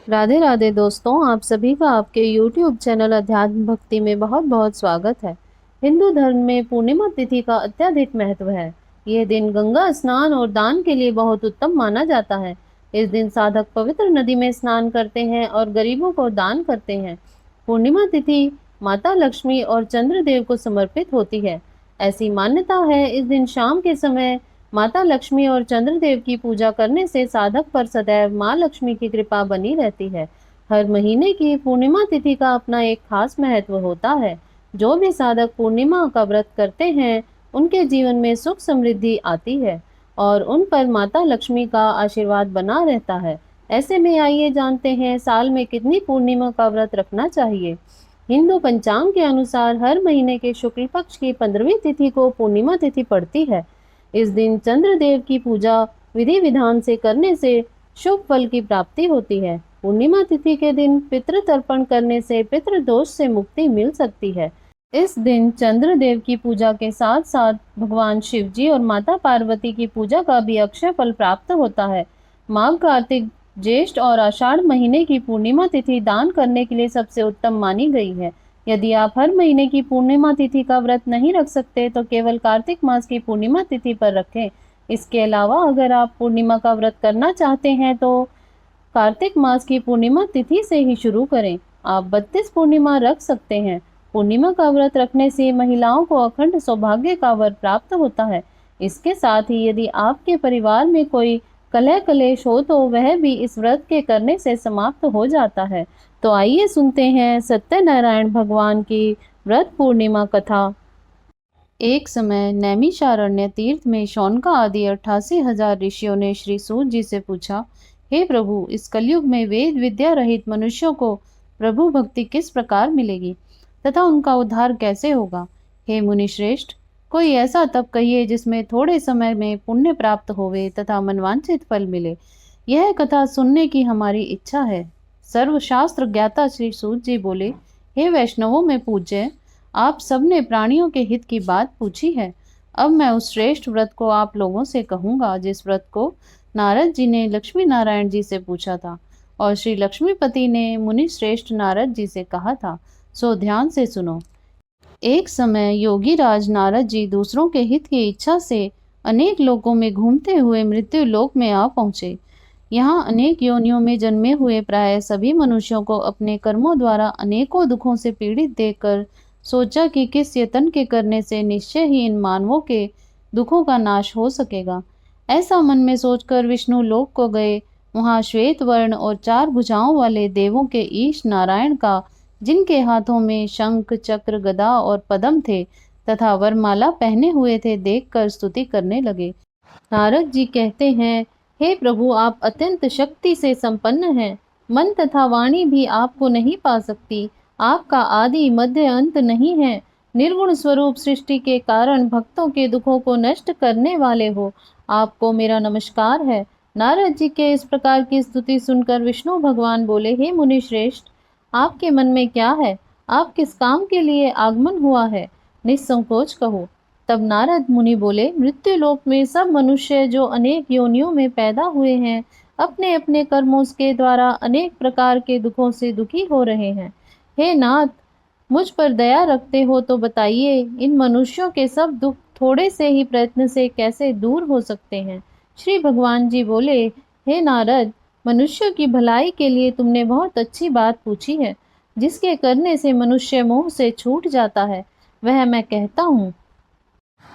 राधे राधे दोस्तों, आप सभी का आपके YouTube चैनल अध्यात्म भक्ति में बहुत बहुत स्वागत है। हिंदू धर्म में पूर्णिमा तिथि का अत्यधिक महत्व है। यह दिन गंगा स्नान और दान के लिए बहुत उत्तम माना जाता है। इस दिन साधक पवित्र नदी में स्नान करते हैं और गरीबों को दान करते हैं। पूर्णिमा तिथि माता लक्ष्मी और चंद्रदेव को समर्पित होती है। ऐसी मान्यता है, इस दिन शाम के समय माता लक्ष्मी और चंद्रदेव की पूजा करने से साधक पर सदैव माँ लक्ष्मी की कृपा बनी रहती है। हर महीने की पूर्णिमा तिथि का अपना एक खास महत्व होता है। जो भी साधक पूर्णिमा का व्रत करते हैं, उनके जीवन में सुख समृद्धि आती है और उन पर माता लक्ष्मी का आशीर्वाद बना रहता है। ऐसे में आइए जानते हैं, साल में कितनी पूर्णिमा का व्रत रखना चाहिए। हिंदू पंचांग के अनुसार हर महीने के शुक्ल पक्ष की 15वीं तिथि को पूर्णिमा तिथि पड़ती है। इस दिन चंद्रदेव की पूजा विधि विधान से करने से शुभ फल की प्राप्ति होती है। पूर्णिमा तिथि के दिन पितृ तर्पण करने से पितृ दोष से मुक्ति मिल सकती है। इस दिन चंद्रदेव की पूजा के साथ साथ भगवान शिव जी और माता पार्वती की पूजा का भी अक्षय फल प्राप्त होता है। माघ, कार्तिक, ज्येष्ठ और आषाढ़ महीने की पूर्णिमा तिथि दान करने के लिए सबसे उत्तम मानी गई है। यदि आप हर महीने की पूर्णिमा तिथि का व्रत नहीं रख सकते तो केवल कार्तिक मास की पूर्णिमा तिथि पर रखें। इसके अलावा अगर आप पूर्णिमा का व्रत करना चाहते हैं तो कार्तिक मास की पूर्णिमा तिथि से ही शुरू करें। आप 32 पूर्णिमा रख सकते हैं। पूर्णिमा का व्रत रखने से महिलाओं को अखंड सौभाग्य का वर प्राप्त होता है। इसके साथ ही यदि आपके परिवार में कोई कलह कलेश हो तो वह भी इस व्रत के करने से समाप्त हो जाता है। तो आइए सुनते हैं सत्यनारायण भगवान की व्रत पूर्णिमा कथा। एक समय नैमिषारण्य तीर्थ में शौनका आदि 88,000 ऋषियों ने श्री सूत जी से पूछा, हे प्रभु, इस कलयुग में वेद विद्या रहित मनुष्यों को प्रभु भक्ति किस प्रकार मिलेगी तथा उनका उद्धार कैसे होगा। हे मुनि श्रेष्ठ, कोई ऐसा तप कहिए जिसमें थोड़े समय में पुण्य प्राप्त होवे तथा मनवांछित फल मिले। यह कथा सुनने की हमारी इच्छा है। सर्वशास्त्र ज्ञाता श्री सूत जी बोले, हे वैष्णवों में पूज्य, आप सबने प्राणियों के हित की बात पूछी है। अब मैं उस श्रेष्ठ व्रत को आप लोगों से कहूंगा जिस व्रत को नारद जी ने लक्ष्मी नारायण जी से पूछा था और श्री लक्ष्मीपति ने मुनि श्रेष्ठ नारद जी से कहा था। सो ध्यान से सुनो। एक समय योगी राज नारद जी दूसरों के हित की इच्छा से अनेक लोकों में घूमते हुए मृत्यु लोक में आ पहुंचे। यहाँ अनेक योनियों में जन्मे हुए प्राय सभी मनुष्यों को अपने कर्मों द्वारा अनेकों दुखों से पीड़ित देखकर सोचा कि किस यत्न के करने से निश्चय ही इन मानवों के दुखों का नाश हो सकेगा। ऐसा मन में सोचकर विष्णु लोक को गए। वहां श्वेत वर्ण और 4 भुजाओं वाले देवों के ईश नारायण का, जिनके हाथों में शंख चक्र गदा और पद्म थे तथा वरमाला पहने हुए थे, देखकर स्तुति करने लगे। नारद जी कहते हैं, हे प्रभु, आप अत्यंत शक्ति से संपन्न हैं। मन तथा वाणी भी आपको नहीं पा सकती। आपका आदि मध्य अंत नहीं है। निर्गुण स्वरूप सृष्टि के कारण भक्तों के दुखों को नष्ट करने वाले हो। आपको मेरा नमस्कार है। नारद जी के इस प्रकार की स्तुति सुनकर विष्णु भगवान बोले, हे मुनि श्रेष्ठ, आपके मन में क्या है? आप किस काम के लिए आगमन हुआ है? निसंकोच कहो। तब नारद मुनि बोले, मृत्यु लोक में सब मनुष्य जो अनेक योनियों में पैदा हुए हैं, अपने अपने कर्मों के द्वारा अनेक प्रकार के दुखों से दुखी हो रहे हैं। हे नाथ, मुझ पर दया रखते हो तो बताइए, इन मनुष्यों के सब दुख थोड़े से ही प्रयत्न से कैसे दूर हो सकते हैं। श्री भगवान जी बोले, हे नारद, मनुष्य की भलाई के लिए तुमने बहुत अच्छी बात पूछी है। जिसके करने से मनुष्य मोह से छूट जाता है, वह मैं कहता हूँ।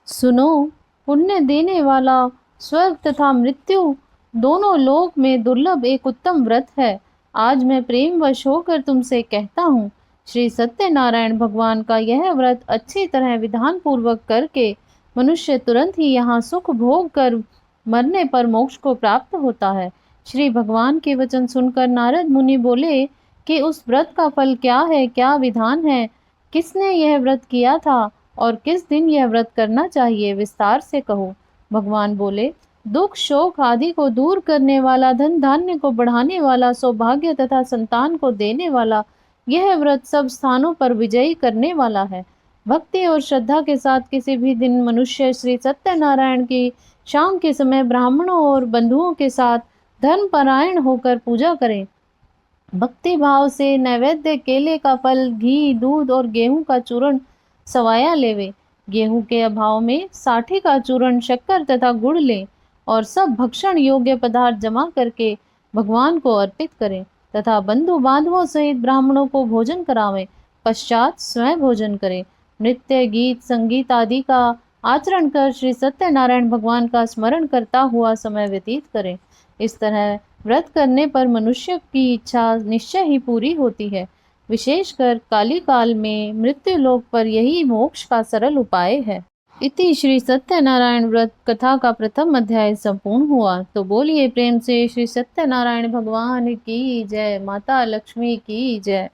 सुनो, पुण्य देने वाला स्वर्ग तथा मृत्यु दोनों लोक में दुर्लभ एक उत्तम व्रत है। आज मैं प्रेमवश होकर तुमसे कहता हूँ, श्री सत्यनारायण भगवान का यह व्रत अच्छी तरह विधान पूर्वक करके मनुष्य तुरंत ही यहाँ सुख भोग कर मरने पर मोक्ष को प्राप्त होता है। श्री भगवान के वचन सुनकर नारद मुनि बोले कि उस व्रत का फल क्या है, क्या विधान है, किसने यह व्रत किया था और किस दिन यह व्रत करना चाहिए, विस्तार से कहो। भगवान बोले, दुख शोक आदि को दूर करने वाला, धन धान्य को बढ़ाने वाला, सौभाग्य तथा संतान को देने वाला, यह व्रत सब स्थानों पर विजयी करने वाला है। भक्ति और श्रद्धा के साथ किसी भी दिन मनुष्य श्री सत्यनारायण की शाम के समय ब्राह्मणों और बंधुओं के साथ धर्मपरायण होकर पूजा करें भक्ति भाव से नैवेद्य केले का फल, घी, दूध और गेहूं का चूर्ण सवाया लेवे। गेहूं के अभाव में साठी का चूर्ण, शक्कर तथा गुड़ ले और सब भक्षण योग्य पदार्थ जमा करके भगवान को अर्पित करें तथा बंधु बांधवों सहित ब्राह्मणों को भोजन करावें। पश्चात स्वयं भोजन करें। नृत्य, गीत, संगीत आदि का आचरण कर श्री सत्यनारायण भगवान का स्मरण करता हुआ समय व्यतीत करें। इस तरह व्रत करने पर मनुष्य की इच्छा निश्चय ही पूरी होती है। विशेषकर काली काल में मृत्यु लोक पर यही मोक्ष का सरल उपाय है। इति श्री सत्यनारायण व्रत कथा का प्रथम अध्याय संपूर्ण हुआ। तो बोलिए प्रेम से श्री सत्यनारायण भगवान की जय, माता लक्ष्मी की जय।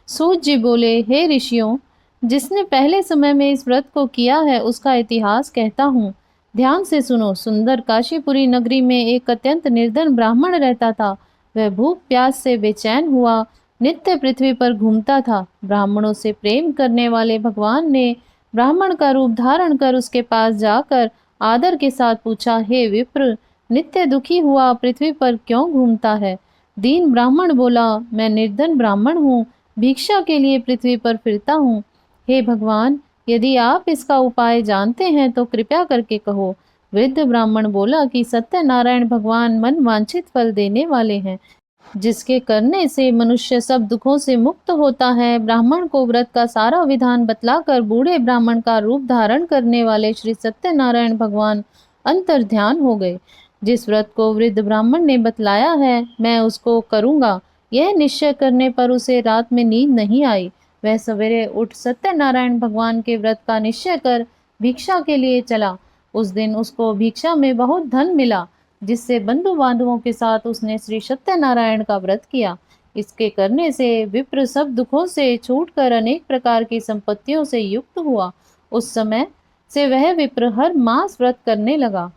सूत जी बोले, हे ऋषियों, जिसने पहले समय में इस व्रत को किया है उसका इतिहास कहता हूँ। ध्यान से सुनो। सुंदर काशीपुरी नगरी में एक अत्यंत निर्धन ब्राह्मण रहता था। वह भूख प्यास से बेचैन हुआ नित्य पृथ्वी पर घूमता था। ब्राह्मणों से प्रेम करने वाले भगवान ने ब्राह्मण का रूप धारण कर उसके पास जाकर आदर के साथ पूछा, हे विप्र, नित्य दुखी हुआ पृथ्वी पर क्यों घूमता है? दीन ब्राह्मण बोला, मैं निर्धन ब्राह्मण हूँ, भिक्षा के लिए पृथ्वी पर फिरता हूँ। हे भगवान, यदि आप इसका उपाय जानते हैं तो कृपया करके कहो। वृद्ध ब्राह्मण बोला कि सत्यनारायण भगवान मन वांछित फल देने वाले हैं, जिसके करने से मनुष्य सब दुखों से मुक्त होता है। ब्राह्मण को व्रत का सारा विधान बतलाकर बूढ़े ब्राह्मण का रूप धारण करने वाले श्री सत्यनारायण भगवान अंतर ध्यान हो गए। जिस व्रत को वृद्ध ब्राह्मण ने बतलाया है मैं उसको करूंगा, यह निश्चय करने पर उसे रात में नींद नहीं आई। वह सवेरे उठ सत्यनारायण भगवान के व्रत का निश्चय कर भिक्षा के लिए चला। उस दिन उसको भिक्षा में बहुत धन मिला, जिससे बंधु बांधवों के साथ उसने श्री सत्यनारायण का व्रत किया। इसके करने से विप्र सब दुखों से छूटकर अनेक प्रकार की संपत्तियों से युक्त हुआ। उस समय से वह विप्र हर मास व्रत करने लगा।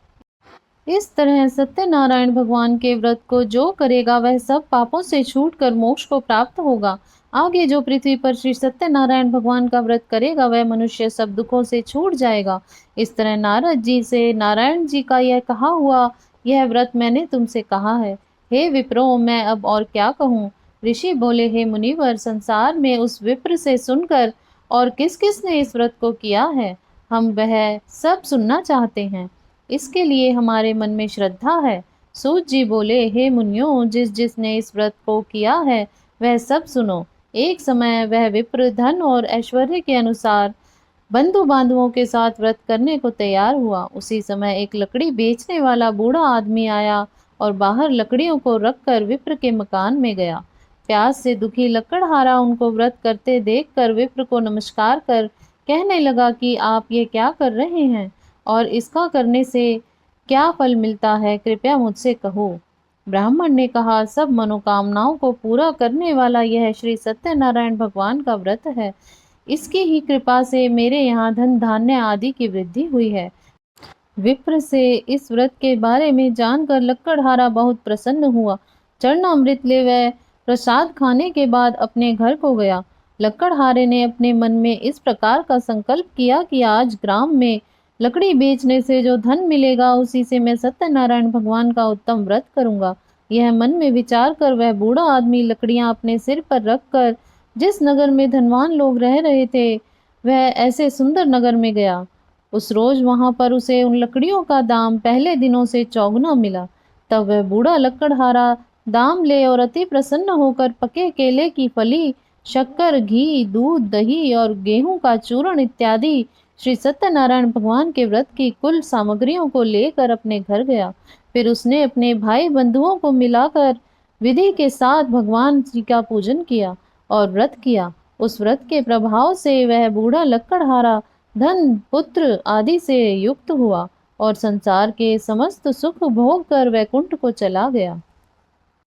इस तरह सत्यनारायण भगवान के व्रत को जो करेगा वह सब पापों से छूटकर मोक्ष को प्राप्त होगा। आगे जो पृथ्वी पर श्री सत्यनारायण भगवान का व्रत करेगा वह मनुष्य सब दुखों से छूट जाएगा। इस तरह नारद जी से नारायण जी का यह कहा हुआ, यह व्रत मैंने तुमसे कहा है। हे विप्रो, मैं अब और क्या कहूँ? ऋषि बोले, हे मुनिवर, संसार में उस विप्र से सुनकर और किस किस ने इस व्रत को किया है, हम वह सब सुनना चाहते हैं। इसके लिए हमारे मन में श्रद्धा है। सूत जी बोले, हे मुनियों, जिस जिसने इस व्रत को किया है वह सब सुनो। एक समय वह विप्र धन और ऐश्वर्य के अनुसार बंधु बांधवों के साथ व्रत करने को तैयार हुआ। उसी समय एक लकड़ी बेचने वाला बूढ़ा आदमी आया और बाहर लकड़ियों को रखकर विप्र के मकान में गया। प्यास से दुखी लकड़हारा उनको व्रत करते देखकर विप्र को नमस्कार कर कहने लगा कि आप ये क्या कर रहे हैं और इसका करने से क्या फल मिलता है, कृपया मुझसे कहो। ब्राह्मण ने कहा, सब मनोकामनाओं को पूरा करने वाला यह श्री सत्यनारायण भगवान का व्रत है। इसकी ही कृपा से मेरे यहाँ धन धान्य आदि की वृद्धि हुई है। विप्र से इस व्रत के बारे में जानकर लक्कड़हारा बहुत प्रसन्न हुआ। चरणामृत ले वह प्रसाद खाने के बाद अपने घर को गया। लक्कड़हारे ने अपने मन में इस प्रकार का संकल्प किया कि आज ग्राम में लकड़ी बेचने से जो धन मिलेगा उसी से मैं सत्यनारायण भगवान का उत्तम व्रत करूंगा। यह मन में विचार कर वह बूढ़ा आदमी लकड़ियां अपने सिर पर रखकर जिस नगर में धनवान लोग रह रहे थे वह ऐसे सुंदर नगर में गया। उस रोज वहां पर उसे उन लकड़ियों का दाम पहले दिनों से चौगुना मिला। तब वह बूढ़ा लकड़हारा दाम ले और अति प्रसन्न होकर पके केले की फली, शक्कर, घी, दूध, दही और गेहूं का चूर्ण इत्यादि श्री सत्यनारायण भगवान के व्रत की कुल सामग्रियों को लेकर अपने घर गया। फिर उसने अपने भाई बंधुओं को मिलाकर विधि के साथ भगवान जी का पूजन किया और व्रत किया। उस व्रत के प्रभाव से वह बूढ़ा लकड़हारा धन, पुत्र आदि से युक्त हुआ और संसार के समस्त सुख भोग कर वैकुंठ को चला गया।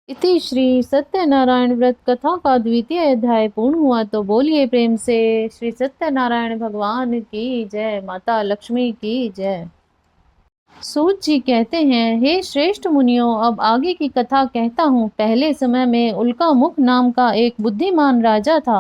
इति श्री सत्यनारायण व्रत कथा का द्वितीय अध्याय पूर्ण हुआ। तो बोलिए प्रेम से श्री सत्यनारायण भगवान की जय, माता लक्ष्मी की जय। सूत जी कहते हैं, हे श्रेष्ठ मुनियों, अब आगे की कथा कहता हूँ। पहले समय में उल्का मुख नाम का एक बुद्धिमान राजा था।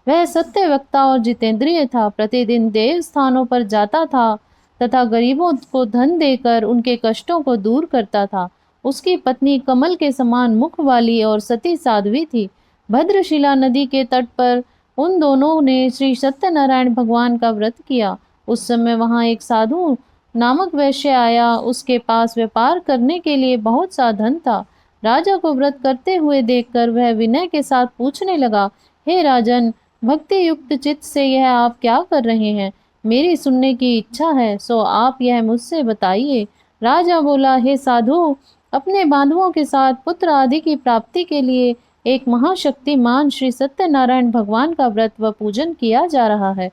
वह सत्यवक्ता और जितेंद्रिय था। प्रतिदिन देव स्थानों पर जाता था तथा गरीबों को धन देकर उनके कष्टों को दूर करता था। उसकी पत्नी कमल के समान मुख वाली और सती साध्वी थी। भद्रशिला नदी के तट पर उन दोनों ने श्री सत्यनारायण भगवान का व्रत किया। उस समय वहां एक साधु नामक वैश्य आया। उसके पास व्यापार करने के लिए बहुत सा धन था। राजा को व्रत करते हुए देखकर वह विनय के साथ पूछने लगा, हे राजन, भक्ति युक्त चित्त से यह आप क्या कर रहे हैं? मेरी सुनने की इच्छा है, सो आप यह मुझसे बताइए। राजा बोला, हे साधु, अपने बांधवों के साथ पुत्र आदि की प्राप्ति के लिए एक महाशक्तिमान श्री सत्यनारायण भगवान का व्रत व पूजन किया जा रहा है।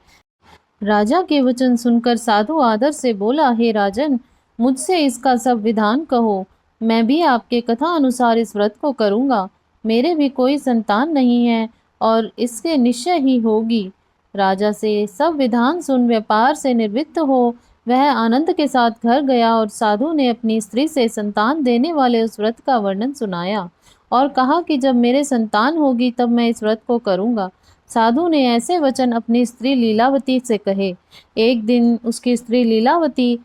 राजा के वचन सुनकर साधु आदर से बोला, हे राजन, मुझसे इसका सब विधान कहो। मैं भी आपके कथा अनुसार इस व्रत को करूंगा। मेरे भी कोई संतान नहीं है और इसके निश्चय ही होगी। राजा से सब विधान सुन व्यापार से निवृत्त हो वह आनंद के साथ घर गया और साधु ने अपनी स्त्री से संतान देने वाले उस व्रत का वर्णन सुनाया और कहा कि जब मेरे संतान होगी तब मैं इस व्रत को करूंगा। साधु ने ऐसे वचन अपनी स्त्री लीलावती से कहे। एक दिन उसकी स्त्री लीलावती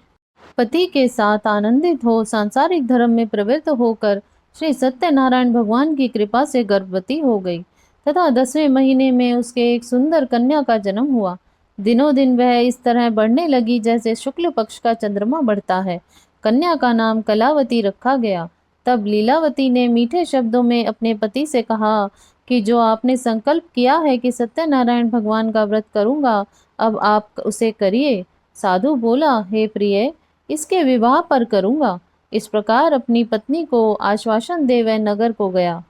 पति के साथ आनंदित हो सांसारिक धर्म में प्रवृत्त होकर श्री सत्यनारायण भगवान की कृपा से गर्भवती हो गई तथा 10वें महीने में उसके एक सुंदर कन्या का जन्म हुआ। दिनों दिन वह इस तरह बढ़ने लगी जैसे शुक्ल पक्ष का चंद्रमा बढ़ता है। कन्या का नाम कलावती रखा गया। तब लीलावती ने मीठे शब्दों में अपने पति से कहा कि जो आपने संकल्प किया है कि सत्यनारायण भगवान का व्रत करूंगा, अब आप उसे करिए। साधु बोला, हे प्रिय, इसके विवाह पर करूंगा। इस प्रकार अपनी पत्नी को आश्वासन दे वह नगर को गया।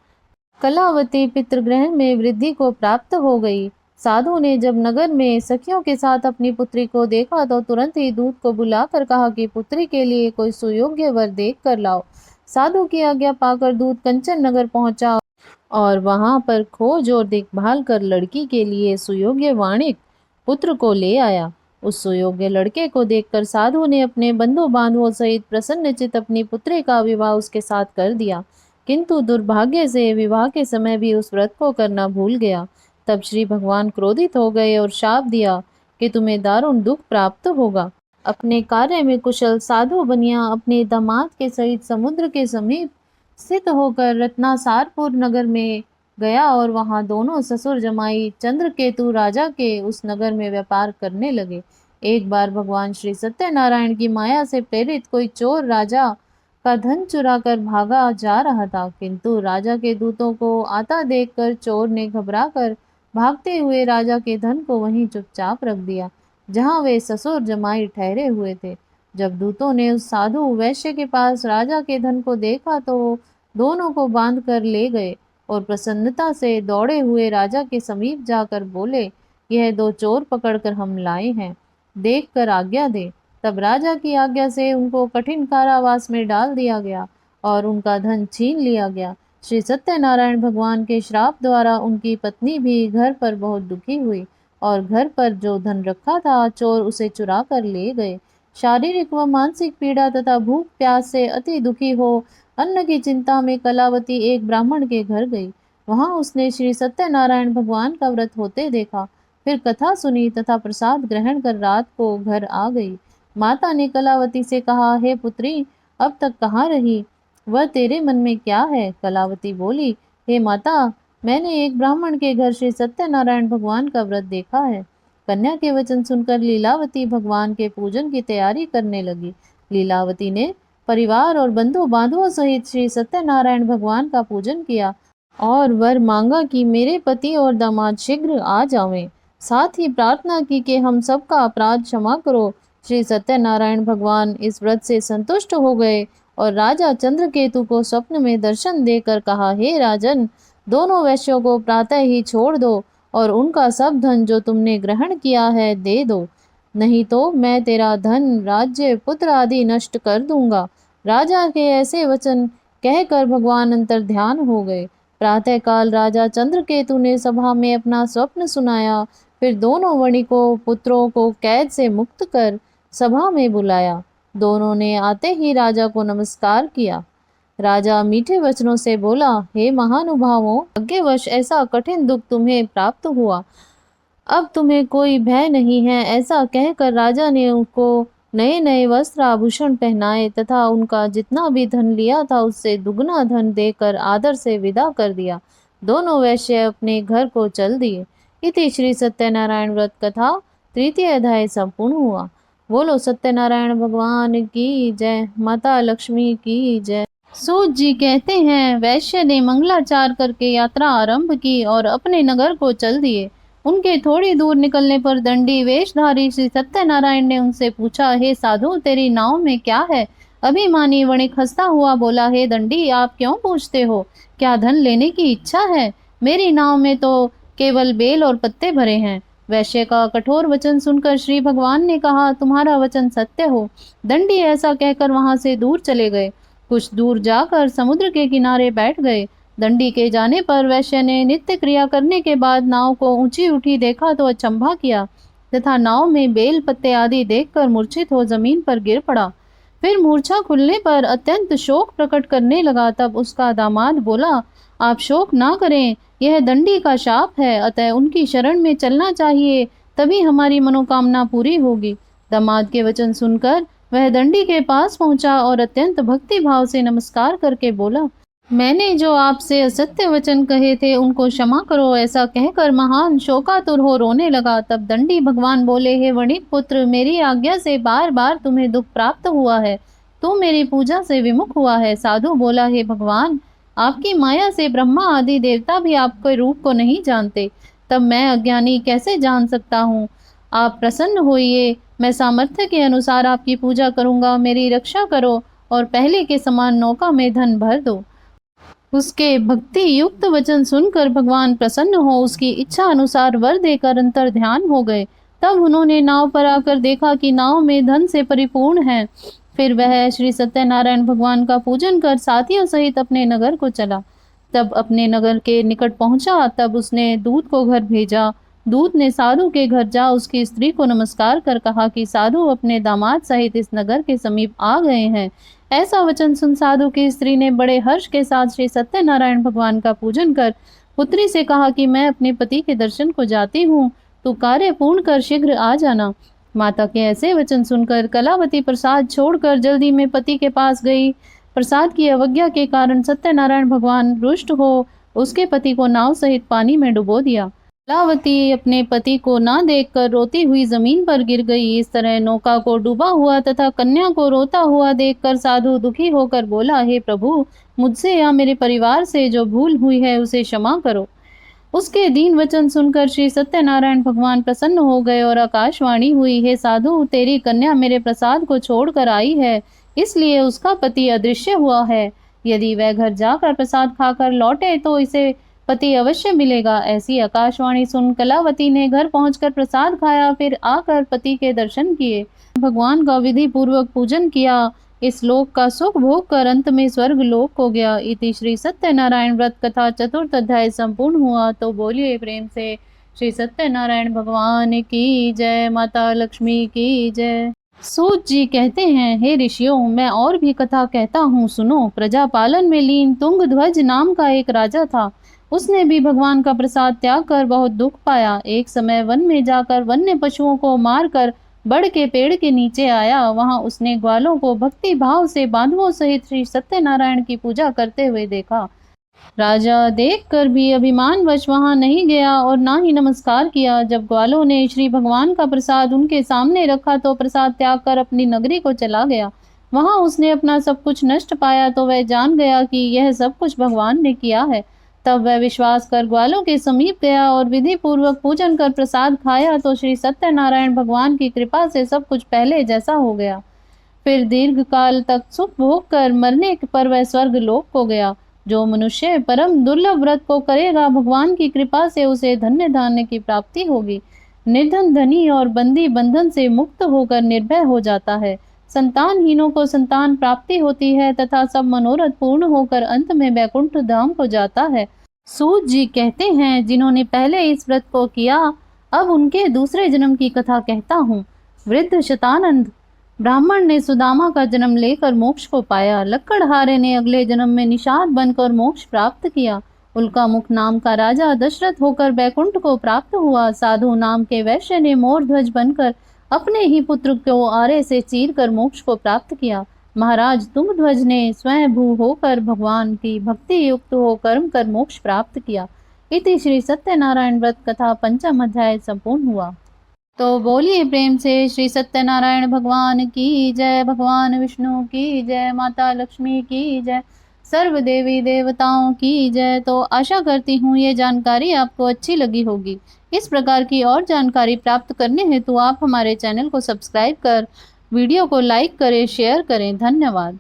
कलावती पितृगृह में वृद्धि को प्राप्त हो गई। साधु ने जब नगर में सखियों के साथ अपनी पुत्री को देखा तो तुरंत ही दूत को बुलाकर कहा कि पुत्री के लिए कोई सुयोग्य वर देख कर लाओ। साधु की आज्ञा पाकर दूत कंचन नगर पहुंचा और वहां पर खोज और देखभाल कर लड़की के लिए सुयोग्य वाणिक पुत्र को ले आया। उस सुयोग्य लड़के को देखकर साधु ने अपने बंधु बांधवों सहित प्रसन्नचित अपनी पुत्री का विवाह उसके साथ कर दिया, किंतु दुर्भाग्य से विवाह के समय भी उस व्रत को करना भूल गया। तब श्री भगवान क्रोधित हो गए और शाप दिया कि तुम्हें दारुण दुख प्राप्त होगा। अपने कार्य में कुशल साधु बनिया अपने दामाद के सहित समुद्र के समीप स्थित होकर रत्नासारपुर नगर में गया और वहां दोनों ससुर जमाई चंद्रकेतु राजा के उस नगर में व्यापार करने लगे। एक बार भगवान श्री सत्यनारायण की माया से प्रेरित कोई चोर राजा का धन चुरा कर भागा जा रहा था, किंतु राजा के दूतों को आता देखकर चोर ने घबराकर भागते हुए राजा के धन को वहीं चुपचाप रख दिया जहां वे ससुर जमाई ठहरे हुए थे। जब दूतों ने उस साधु वैश्य के पास राजा के धन को देखा तो दोनों को बांध कर ले गए और प्रसन्नता से दौड़े हुए राजा के समीप जाकर बोले, यह दो चोर पकड़कर हम लाए हैं, देख कर आज्ञा दे। तब राजा की आज्ञा से उनको कठिन कारावास में डाल दिया गया और उनका धन छीन लिया गया। श्री सत्यनारायण भगवान के श्राप द्वारा उनकी पत्नी भी घर पर बहुत दुखी हुई और घर पर जो धन रखा था चोर उसे चुरा कर ले गए। शारीरिक व मानसिक पीड़ा तथा भूख प्यास से अति दुखी हो अन्न की चिंता में कलावती एक ब्राह्मण के घर गई। वहां उसने श्री सत्यनारायण भगवान का व्रत होते देखा, फिर कथा सुनी तथा प्रसाद ग्रहण कर रात को घर आ गई। माता ने कलावती से कहा, हे पुत्री, अब तक कहाँ रही? वह तेरे मन में क्या है? कलावती बोली, हे माता, मैंने एक ब्राह्मण के घर श्री सत्यनारायण भगवान का व्रत देखा है। कन्या के वचन सुनकर लीलावती भगवान के पूजन की तैयारी करने लगी। लीलावती ने परिवार और बंधु बांधवों सहित श्री सत्यनारायण भगवान का पूजन किया और वर मांगा कि मेरे पति और दामाद शीघ्र आ जावें। साथ ही प्रार्थना की कि हम सबका अपराध क्षमा करो। श्री सत्यनारायण भगवान इस व्रत से संतुष्ट हो गए और राजा चंद्रकेतु को स्वप्न में दर्शन देकर कहा, हे राजन, दोनों वैश्यों को प्रातः ही छोड़ दो और उनका सब धन जो तुमने ग्रहण किया है दे दो, नहीं तो मैं तेरा धन, राज्य, पुत्र आदि नष्ट कर दूंगा। राजा के ऐसे वचन कहकर भगवान अंतर ध्यान हो गए। प्रातःकाल राजा चंद्रकेतु ने सभा में अपना स्वप्न सुनाया, फिर दोनों वणिकों पुत्रों को कैद से मुक्त कर सभा में बुलाया। दोनों ने आते ही राजा को नमस्कार किया। राजा मीठे वचनों से बोला, हे महानुभावों, भाग्यवश ऐसा कठिन दुख तुम्हें प्राप्त हुआ, अब तुम्हें कोई भय नहीं है। ऐसा कहकर राजा ने उनको नए नए वस्त्र आभूषण पहनाए तथा उनका जितना भी धन लिया था उससे दुगना धन देकर आदर से विदा कर दिया। दोनों वैश्य अपने घर को चल दिए। इति श्री सत्यनारायण व्रत कथा तृतीय अध्याय संपूर्ण हुआ। बोलो सत्यनारायण भगवान की जय, माता लक्ष्मी की जय। सूत जी कहते हैं, वैश्य ने मंगलाचार करके यात्रा आरंभ की और अपने नगर को चल दिए। उनके थोड़ी दूर निकलने पर दंडी वेशधारी श्री सत्यनारायण ने उनसे पूछा, हे साधु, तेरी नाव में क्या है? अभिमानी वणिक हंसता हुआ बोला, हे दंडी, आप क्यों पूछते हो? क्या धन लेने की इच्छा है? मेरी नाव में तो केवल बेल और पत्ते भरे हैं। वैश्य का कठोर वचन सुनकर श्री भगवान ने कहा, तुम्हारा वचन सत्य हो। दंडी ऐसा कहकर वहां से दूर चले गए। कुछ दूर जाकर समुद्र के किनारे बैठ गए। दंडी के जाने पर वैश्य ने नित्य क्रिया करने के बाद नाव को ऊंची उठी देखा तो अचंभा किया तथा नाव में बेल पत्ते आदि देखकर मूर्छित हो जमीन पर गिर पड़ा। फिर मूर्छा खुलने पर अत्यंत शोक प्रकट करने लगा। तब उसका दामाद बोला, आप शोक ना करें, यह दंडी का शाप है, अतः उनकी शरण में चलना चाहिए, तभी हमारी मनोकामना पूरी होगी। दामाद के वचन सुनकर वह दंडी के पास पहुंचा और अत्यंत भक्ति भाव से नमस्कार करके बोला, मैंने जो आपसे असत्य वचन कहे थे उनको क्षमा करो। ऐसा कहकर महान शोकातुर हो रोने लगा। तब दंडी भगवान बोले, हे वणिक पुत्र, मेरी आज्ञा से बार बार तुम्हें दुख प्राप्त हुआ है, तू मेरी पूजा से विमुख हुआ है। साधु बोला, हे भगवान, आपकी माया से ब्रह्मा आदि देवता भी आपके रूप को नहीं जानते, तब मैं अज्ञानी कैसे जान सकता हूँ? आप प्रसन्न होइए, मैं सामर्थ्य के अनुसार आपकी पूजा करूंगा, मेरी रक्षा करो और पहले के समान नौका में धन भर दो। उसके भक्ति युक्त वचन सुनकर भगवान प्रसन्न हो उसकी इच्छा अनुसार वर देकर अंतर ध्यान हो गए। तब उन्होंने नाव पर आकर देखा कि नाव में धन से परिपूर्ण है। फिर वह श्री सत्यनारायण भगवान का पूजन कर साथियों सहित अपने नगर को चला। तब अपने नगर के निकट पहुंचा, तब उसने दूत को घर भेजा। दूत ने साधु के घर जा उसकी स्त्री को नमस्कार कर कहा कि साधु अपने दामाद सहित इस नगर के समीप आ गए हैं। ऐसा वचन सुन साधु की स्त्री ने बड़े हर्ष के साथ श्री सत्यनारायण भगवान का पूजन कर पुत्री से कहा कि मैं अपने पति के दर्शन को जाती हूँ, तू कार्य पूर्ण कर शीघ्र आ जाना। माता के ऐसे वचन सुनकर कलावती प्रसाद छोड़कर जल्दी में पति के पास गई। प्रसाद की अवज्ञा के कारण सत्यनारायण भगवान रुष्ट हो उसके पति को नाव सहित पानी में डुबो दिया। कलावती अपने पति को ना देखकर रोती हुई जमीन पर गिर गई। इस तरह नौका को डूबा हुआ तथा कन्या को रोता हुआ देखकर साधु दुखी होकर बोला, हे प्रभु, मुझसे या मेरे परिवार से जो भूल हुई है उसे क्षमा करो। उसके दीन वचन सुनकर श्री सत्यनारायण भगवान प्रसन्न हो गए और आकाशवाणी हुई, हे साधु, तेरी कन्या मेरे प्रसाद को छोड़कर आई है, इसलिए उसका पति अदृश्य हुआ है। यदि वह घर जाकर प्रसाद खाकर लौटे तो इसे पति अवश्य मिलेगा। ऐसी आकाशवाणी सुन कलावती ने घर पहुंचकर प्रसाद खाया, फिर आकर पति के दर्शन किए, भगवान का विधि पूर्वक पूजन किया। इस लोक का सुख भोग कर अंत में स्वर्ग लोक हो गया। इति श्री सत्यनारायण व्रत कथा चतुर्थ अध्याय संपूर्ण हुआ। तो बोलिए प्रेम से श्री सत्यनारायण भगवान की जय, माता लक्ष्मी की जय। सूत जी कहते हैं, हे ऋषियों, मैं और भी कथा कहता हूँ, सुनो। प्रजा पालन में लीन तुंगध्वज नाम का एक राजा था। उसने भी भगवान का प्रसाद त्याग कर बहुत दुख पाया। एक समय वन में जाकर वन्य पशुओं को मारकर बड़ के पेड़ के नीचे आया। वहां उसने ग्वालों को भक्ति भाव से बांधवों सहित श्री सत्यनारायण की पूजा करते हुए देखा। राजा देखकर भी अभिमानवश वहां नहीं गया और ना ही नमस्कार किया। जब ग्वालों ने श्री भगवान का प्रसाद उनके सामने रखा तो प्रसाद त्याग कर अपनी नगरी को चला गया। वहां उसने अपना सब कुछ नष्ट पाया तो वह जान गया कि यह सब कुछ भगवान ने किया है। तब वह विश्वास कर ग्वालों के समीप गया और विधि पूर्वक पूजन कर प्रसाद खाया तो श्री सत्यनारायण भगवान की कृपा से सब कुछ पहले जैसा हो गया। फिर दीर्घ काल तक सुख भोग कर मरने पर वह स्वर्ग लोक को गया। जो मनुष्य परम दुर्लभ व्रत को करेगा, भगवान की कृपा से उसे धन्य धान्य की प्राप्ति होगी। निर्धन धनी और बंदी बंधन से मुक्त होकर निर्भय हो जाता है। संतानहीनों को संतान प्राप्ति होती है तथा सब मनोरथ पूर्ण होकर अंत में वैकुंठ धाम को जाता है। सूत जी कहते हैं, जिन्होंने पहले इस व्रत को किया, अब उनके दूसरे जन्म की कथा कहता हूँ। वृद्ध शतानंद ब्राह्मण ने सुदामा का जन्म लेकर मोक्ष को पाया। लक्कड़हारे ने अगले जन्म में निषाद बनकर मोक्ष प्राप्त किया। उल्का मुख नाम का राजा दशरथ होकर बैकुंठ को प्राप्त हुआ। साधु नाम के वैश्य ने मोर ध्वज बनकर अपने ही पुत्र को आरे से चीर कर मोक्ष को प्राप्त किया। महाराज तुंगध्वज ने स्वयं भू होकर भगवान की भक्ति युक्त हो कर्म कर मोक्ष प्राप्त किया। इति श्री सत्यनारायण व्रत कथा पंचम अध्याय संपूर्ण हुआ। तो बोलिए प्रेम से श्री सत्यनारायण भगवान की जय, भगवान विष्णु की जय, माता लक्ष्मी की जय, सर्व देवी देवताओं की जय। तो आशा करती हूँ ये जानकारी आपको अच्छी लगी होगी। इस प्रकार की और जानकारी प्राप्त करने हेतु आप हमारे चैनल को सब्सक्राइब कर वीडियो को लाइक करें, शेयर करें। धन्यवाद।